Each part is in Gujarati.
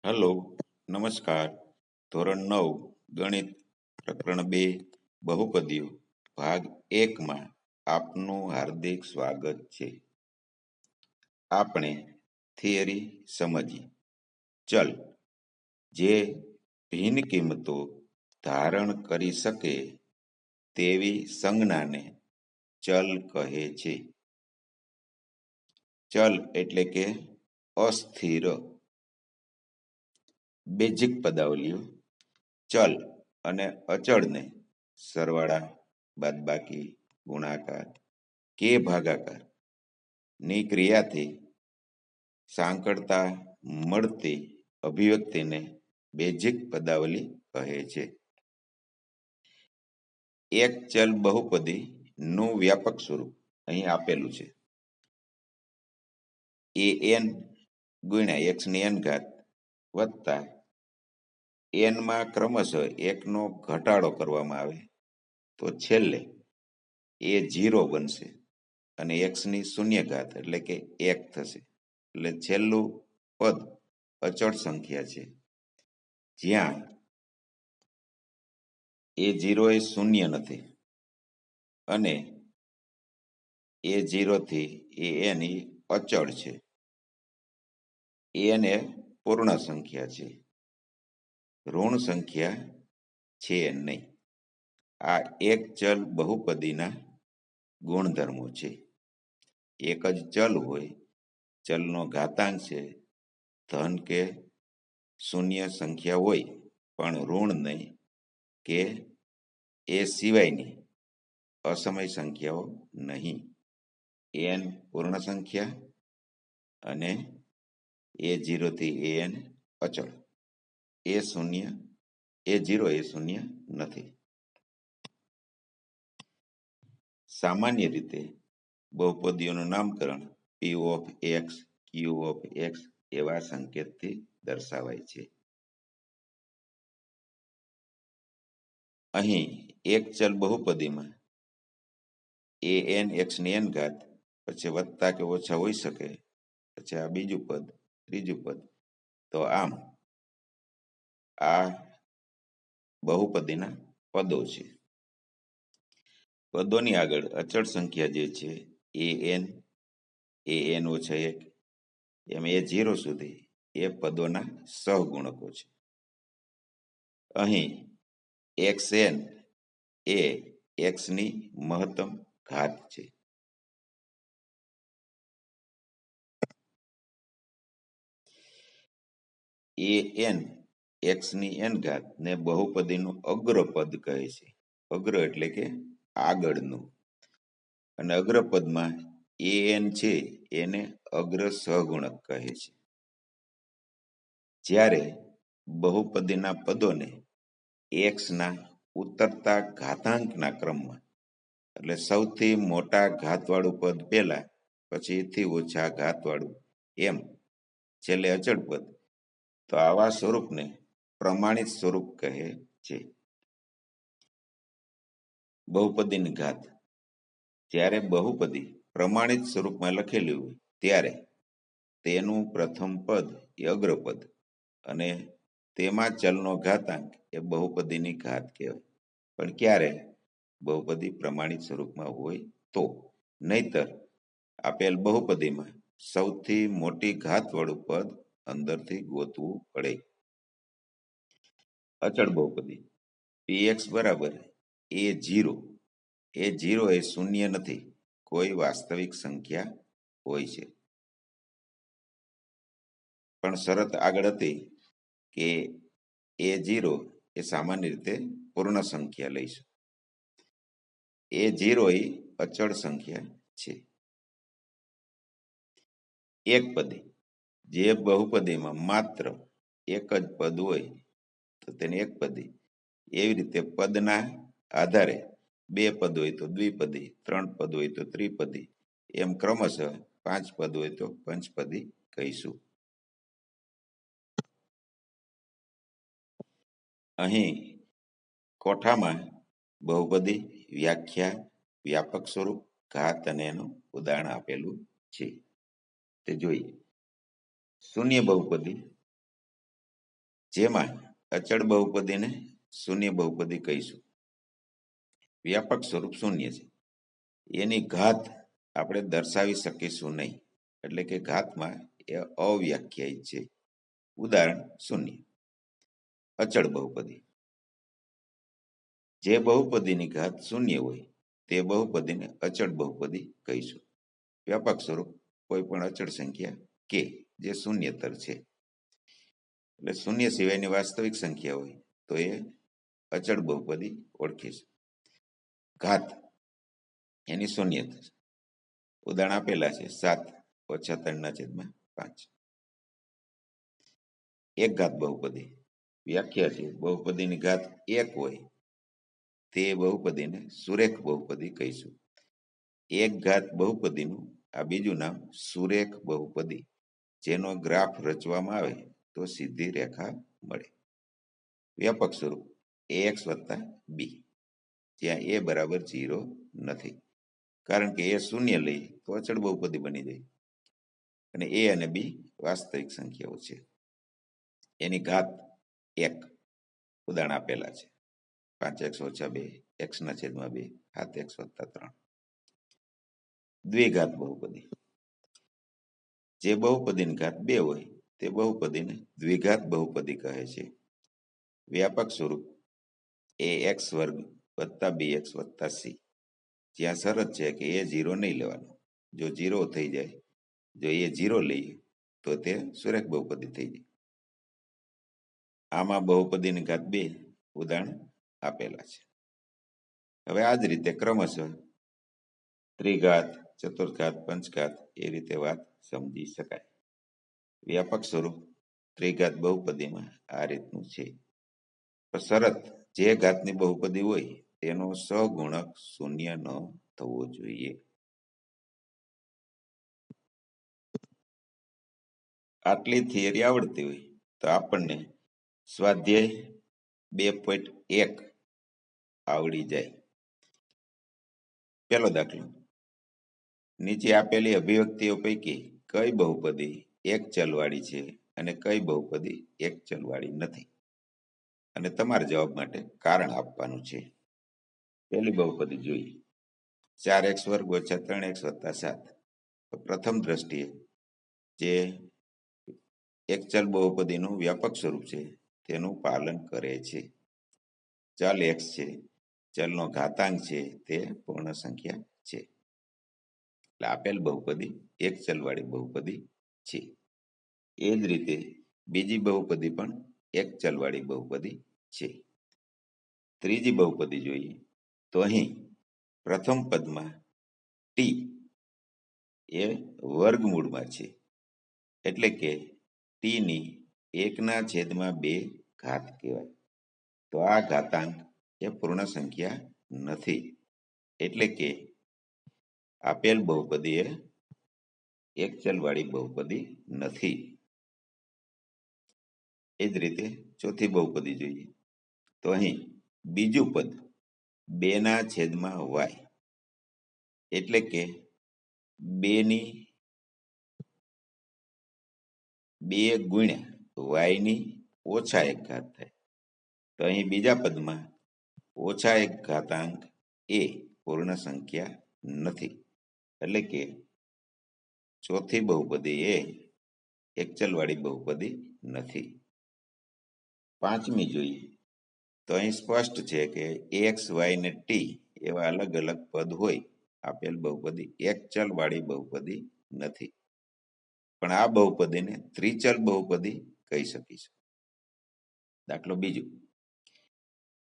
હેલો, નમસ્કાર. ધોરણ 9 ગણિત પ્રકરણ 2 બહુપદીઓ ભાગ 1માં આપનું હાર્દિક સ્વાગત છે. આપણે થિયરી સમજીએ. ચલ જે ભિન્ન કિંમતો ધારણ કરી શકે તેવી સંજ્ઞાને ચલ કહે છે. ચલ એટલે કે અસ્થિર. બેઝિક પદાવલીઓ. ચલ અને અચળને સરવાળા, બાદબાકી, ગુણાકાર કે ભાગાકાર ની ક્રિયાથી સાંકળતા મળતી અભિવ્યક્તિને બેઝિક પદાવલી કહે છે. એક ચલ બહુપદી નું વ્યાપક સ્વરૂપ અહીં આપેલું છે. an ગુણ્યા x ની n ઘાત વત્તા n માં ક્રમશઃ 1 નો ઘટાડો કરવામાં આવે તો છેલ્લે એ 0 બનશે અને x ની શૂન્ય ઘાત એટલે કે 1 થશે. એટલે છેલ્લું પદ અચળ સંખ્યા છે, જ્યાં a0 એ શૂન્ય નથી અને a0 થી an એ અચળ છે. an એ પૂર્ણ સંખ્યા છે, ઋણ સંખ્યા છે નહીં. આ એક ચલ બહુપદીના ગુણધર્મો છે. એક જ ચલ હોય, ચલનો ઘાતાંક છે, ધન કે શૂન્ય સંખ્યા હોય પણ ઋણ નહીં કે એ સિવાયની અસમય સંખ્યાઓ નહીં. n પૂર્ણ સંખ્યા અને a0 થી an અચળ. a0 એ શૂન્ય નથી. સામાન્ય રીતે બહુપદીઓનું નામકરણ p of x, q of x એવા સંકેતથી દર્શાવાય છે. અહીં એક ચલ બહુપદીમાં an x ની n ઘાત પછી વત્તા કે ઓછા હોઈ શકે, પછી આ બીજું પદ, ત્રીજું પદ. તો આમ આ બહુપદીના પદો છે. પદોની આગળ અચળ સંખ્યા જે છે an ઓછા 1 એમ a0 સુધી એ પદોના સહગુણકો છે. અહીં xn એ x ની મહત્તમ ઘાત છે. an x ની n ઘાત ને બહુપદીનું અગ્રપદ કહે છે. અગ્ર એટલે કે આગળનું, અને અગ્રપદમાં an છે એને અગ્ર સહગુણક કહે છે. જ્યારે બહુપદીના પદોને x ના ઉતરતા ઘાતાંકના ક્રમમાં, એટલે સૌથી મોટા ઘાતવાળું પદ પહેલા, પછી એથી ઓછા ઘાતવાળું એમ છેલ્લે અચળ પદ, તો આવા સ્વરૂપને પ્રમાણિત સ્વરૂપ કહે છે. બહુપદીની ઘાત. જ્યારે બહુપદી પ્રમાણિત સ્વરૂપમાં લખેલી હોય ત્યારે તેનું પ્રથમ પદ એ અગ્રપદ અને તેમાં ચલનો ઘાતાંક એ બહુપદીની ઘાત કહેવાય. પણ ક્યારે? બહુપદી પ્રમાણિત સ્વરૂપમાં હોય તો. નહીતર આપેલ બહુપદીમાં સૌથી મોટી ઘાતવાળું પદ અંદરથી ગોતવું પડે. અચળ બહુપદી px બરાબર a0. a0 એ શૂન્ય નથી, કોઈ વાસ્તવિક સંખ્યા હોય છે. પણ શરત આગળ હતી કે a0 એ સામાન્ય રીતે પૂર્ણ સંખ્યા લઈશું. a0 એ અચળ સંખ્યા છે. એક પદી. જે બહુપદીમાં માત્ર એક જ પદ હોય તો તેને એક પદી. એવી રીતે પદના આધારે 2 પદ હોય તો દ્વિપદી, 3 પદ હોય તો ત્રિપદી, એમ ક્રમશઃ 5 પદ હોય તો પંચપદી કહીશું. અહીં કોઠામાં બહુપદી, વ્યાખ્યા, વ્યાપક સ્વરૂપ, ઘાત અને એનું ઉદાહરણ આપેલું છે, તે જોઈએ. શૂન્ય બહુપદી જેમાં અચળ બહુપદીને શૂન્ય બહુપદી કહીશું. વ્યાપક સ્વરૂપ શૂન્ય છે. એની ઘાત આપણે દર્શાવી શકીશું નહીં, એટલે કે ઘાતમાં એ અવ્યાખ્યાયિત છે. ઉદાહરણ શૂન્ય. અચળ બહુપદી. જે બહુપદીની ઘાત શૂન્ય હોય તે બહુપદીને અચળ બહુપદી કહીશું. વ્યાપક સ્વરૂપ કોઈ પણ અચળ સંખ્યા કે જે શૂન્યતર છે. એટલે શૂન્ય સિવાયની વાસ્તવિક સંખ્યા હોય તો એ અચળ બહુપદી ઓળખીશું. ઘાત એની શૂન્ય થશે. ઉદાહરણ આપેલા છે 7 ઓછા 3/5. એક ઘાત બહુપદી. વ્યાખ્યા છે બહુપદીની ઘાત 1 હોય તે બહુપદીને સુરેખ બહુપદી કહીશું. એક ઘાત બહુપદીનું આ બીજું નામ સુરેખ બહુપદી, જેનો ગ્રાફ રચવામાં આવે તો સીધી રેખા મળે. વ્યાપક સ્વરૂપ ax + b, જ્યાં a બરાબર 0 નથી, કારણ કે એ શૂન્ય લઈ તો અચળ બહુપદી બની જાય અને a અને b વાસ્તવિક સંખ્યાઓ છે. એની ઘાત 1. ઉદાહરણ આપેલા છે 5x - 2 x/2 7x + 3. દ્વિઘાત બહુપદી. જે બહુપદીની ઘાત 2 હોય તે બહુપદીને દ્વિઘાત બહુપદી કહે છે. વ્યાપક સ્વરૂપ ax² + bx + c, જ્યાં શરત છે કે એ 0 નહીં લેવાનો. જો 0 થઈ જાય, જો એ 0 લઈએ તો તે સુરેખ બહુપદી થઈ જાય. આમાં બહુપદીની ઘાત 2 ઉદાહરણ આપેલા છે. હવે આ જ રીતે ક્રમશઃ ત્રિઘાત, ચતુર્ઘાત, પંચઘાત એ રીતે વાત સમજી શકાય. વ્યાપક સ્વરૂપ ત્રિઘાત બહુપદીમાં આ રીતનું છે. શરત જે ઘાતની બહુપદી હોય તેનો સહગુણક શૂન્ય ન થવો જોઈએ. આટલી થિયરી આવડતી હોય તો આપણને સ્વાધ્યાય 2.1 આવડી જાય. પહેલો દાખલો. નીચે આપેલી અભિવ્યક્તિઓ પૈકી કઈ બહુપદી એક ચલવાળી છે અને કઈ બહુપદી એક ચલવાળી નથી, અને તમારા જવાબ માટે કારણ આપવાનું છે. પહેલી બહુપદી જોઈએ. 4x² - 3x + 7. તો પ્રથમ દ્રષ્ટિએ જે એક ચલ બહુપદીનું વ્યાપક સ્વરૂપ છે તેનું પાલન કરે છે. ચલ x છે, ચલનો ઘાતાંક છે, તે પૂર્ણ સંખ્યા છે. એટલે આપેલ બહુપદી એક ચલવાળી બહુપદી છે. એ જ રીતે બીજી બહુપદી પણ એક ચલવાળી બહુપદી છે. ત્રીજી બહુપદી જોઈએ તો અહીં પ્રથમ પદમાં t એ વર્ગમૂળમાં છે, એટલે કે t ની 1/2 ઘાત કહેવાય. તો આ ઘાતાંક એ પૂર્ણ સંખ્યા નથી, એટલે કે આપેલ બહુપદી એ એક ચલવાળી બહુપદી નથી. એ જ રીતે ચોથી બહુપદી જોઈએ તો અહીં બીજું પદ 2/y, એટલે કે 2 ગુણ્યા y ની -1 ઘાત થાય. તો અહીં બીજા પદમાં -1 ઘાતાંક એ પૂર્ણ સંખ્યા નથી, એટલે કે ચોથી બહુપદી એ એક ચલવાળી બહુપદી નથી. પાંચમી જોઈએ તો અહીં સ્પષ્ટ છે કે x, y ને t એવા અલગ અલગ પદ હોય આપેલ બહુપદી એક ચલવાળી બહુપદી નથી, પણ આ બહુપદીને ત્રિચલ બહુપદી કહી શકીશું. દાખલો બીજો.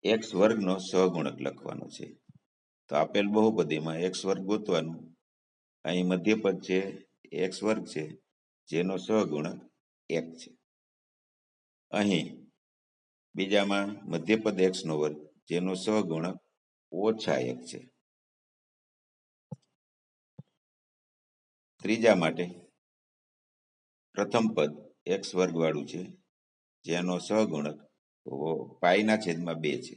x² નો સહગુણક લખવાનો છે. તો આપેલ બહુપદીમાં x² ગોતવાનું. અહીં મધ્યપદ છે x² છે, જેનો સહગુણક 1 છે. અહીં બીજામાં મધ્યપદ x², જેનો સહગુણક -1 છે. ત્રીજા માટે પ્રથમ પદ x² વાળું છે, જેનો સહગુણક π/2 છે.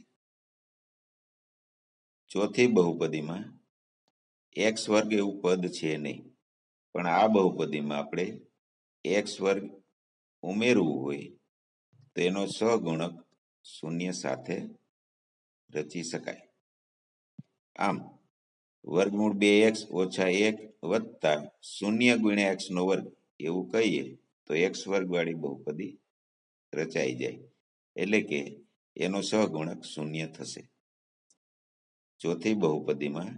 ચોથી બહુપદીમાં x² એવું પદ છે નહીં, પણ આ બહુપદીમાં આપણે x² ઉમેરવું હોય તેનો સહગુણક શૂન્ય સાથે રચી શકાય. આમ વર્ગમૂળ 2x ઓછા 1 વત્તા 0 ગુણ્યા x નો વર્ગ એવું કહીએ તો x વર્ગ વાળી બહુપદી રચાઈ જાય, એટલે કે એનો સહગુણક શૂન્ય થશે. ચોથી બહુપદીમાં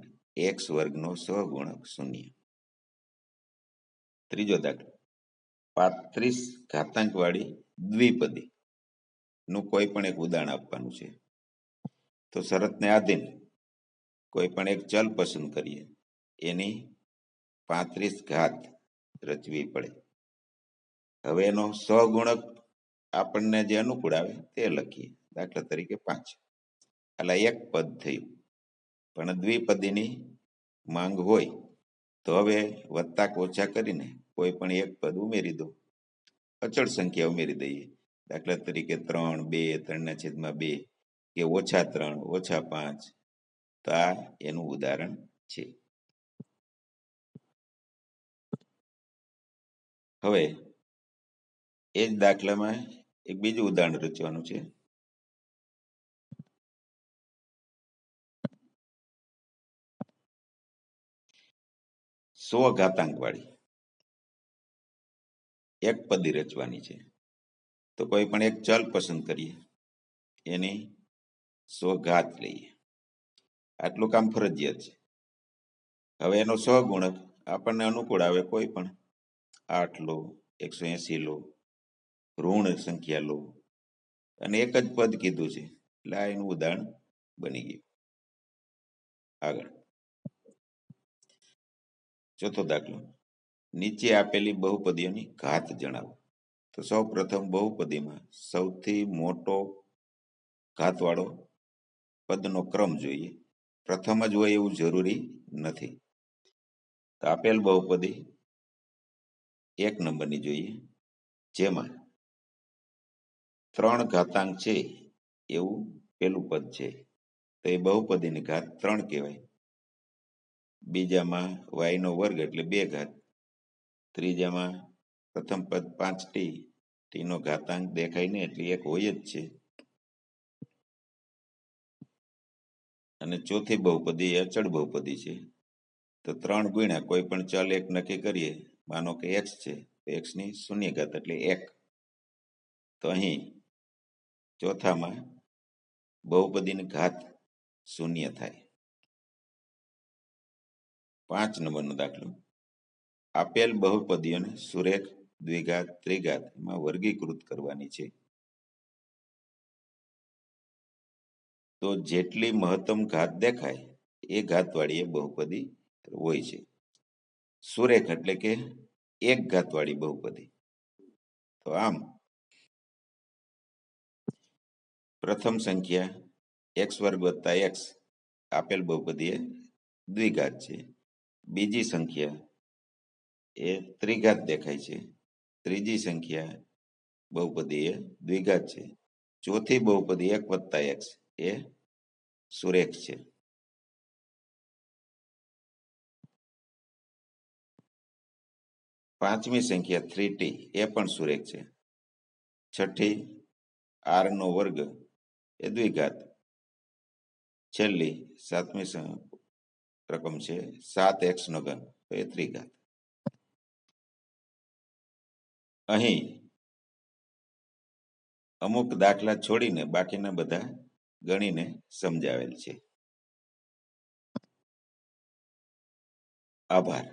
x વર્ગનો સહગુણક શૂન્ય. ત્રીજો દાખલો 35 ઘાતાંક વાળી દ્વિપદી નું કોઈ પણ એક ઉદાહરણ આપવાનું છે. તો શરતને આધીન કોઈ પણ એક ચલ પસંદ કરીએ, એની 35 ઘાત રચવી પડે. હવે એનો સહગુણક આપણને જે અનુકૂળ આવે તે લખીએ. દાખલા તરીકે 5. એટલે એક પદ થયું, પણ દ્વિપદીની માંગ હોય તો હવે વત્તા કે ઓછા કરીને કોઈ પણ એક પદ ઉમેરી દો, અચળ સંખ્યા ઉમેરી દઈએ. દાખલા તરીકે 3, 2, 3/2 કે -3, -5. તો આ એનું ઉદાહરણ છે. હવે એ જ દાખલામાં એક બીજું ઉદાહરણ રચવાનું છે. 100 ઘાતાંક વાળી એક પદી રચવાની છે. તો કોઈ પણ એક ચલ પસંદ કરીએ, એની 100 ઘાત લઈએ. આટલું કામ ફરજિયાત છે. હવે એનો સહગુણક આપણને અનુકૂળ આવે કોઈ પણ, 8 લો, 180 લો, ઋણ સંખ્યા લો, અને એક જ પદ કીધું છે એટલે આ એનું ઉદાહરણ બની ગયું. આગળ ચોથો દાખલો, નીચે આપેલી બહુપદીઓની ઘાત જણાવો. તો સૌ પ્રથમ બહુપદીમાં સૌથી મોટો ઘાતવાળો પદનો ક્રમ જોઈએ. પ્રથમ જ હોય એવું જરૂરી નથી. તો આપેલ બહુપદી 1 નંબરની જોઈએ, જેમાં 3 ઘાતાંક છે એવું પેલું પદ છે, તો એ બહુપદીની ઘાત 3 કહેવાય. બીજામાં y નો વર્ગ એટલે 2 ઘાત. ત્રીજામાં પ્રથમ પદ 5t, t નો ઘાતાંક દેખાય નહીં એટલે 1 હોય જ છે. અને ચોથી બહુપદી અચળ બહુપદી છે. તો 3 ગુણ્યા કોઈ પણ ચલ એક નક્કી કરીએ, માનો કે x છે, તો x ની શૂન્ય ઘાત એટલે 1. તો અહીં ચોથામાં બહુપદીની ઘાત શૂન્ય થાય. 5 નંબરનો દાખલો, આપેલ બહુપદીઓને સુરેખ, દ્વિઘાત, ત્રિઘાતમાં વર્ગીકૃત કરવાની છે. તો જેટલી મહત્તમ ઘાત દેખાય એ ઘાતવાળી એ બહુપદી હોય છે. સુરેખ એટલે કે એક ઘાતવાળી બહુપદી. તો આમ પ્રથમ સંખ્યા x વર્ગ વત્તા x આપેલ બહુપદી એ દ્વિઘાત છે. બીજી સંખ્યા એ ત્રિઘાત દેખાય છે. ત્રીજી સંખ્યા બહુપદી એ દ્વિઘાત છે. ચોથી બહુપદી 1 વત્તા x એ સુરેખ છે. પાંચમી સંખ્યા 3t એ પણ સુરેખ છે. છઠ્ઠી r નો વર્ગ એ દ્વિઘાત. છેલ્લી સાતમી રકમ છે 7x નો ઘન, તો એ ત્રિઘાત. અહીં અમુક દાખલા છોડીને બાકીના બધા ગણીને સમજાવેલ છે. આભાર.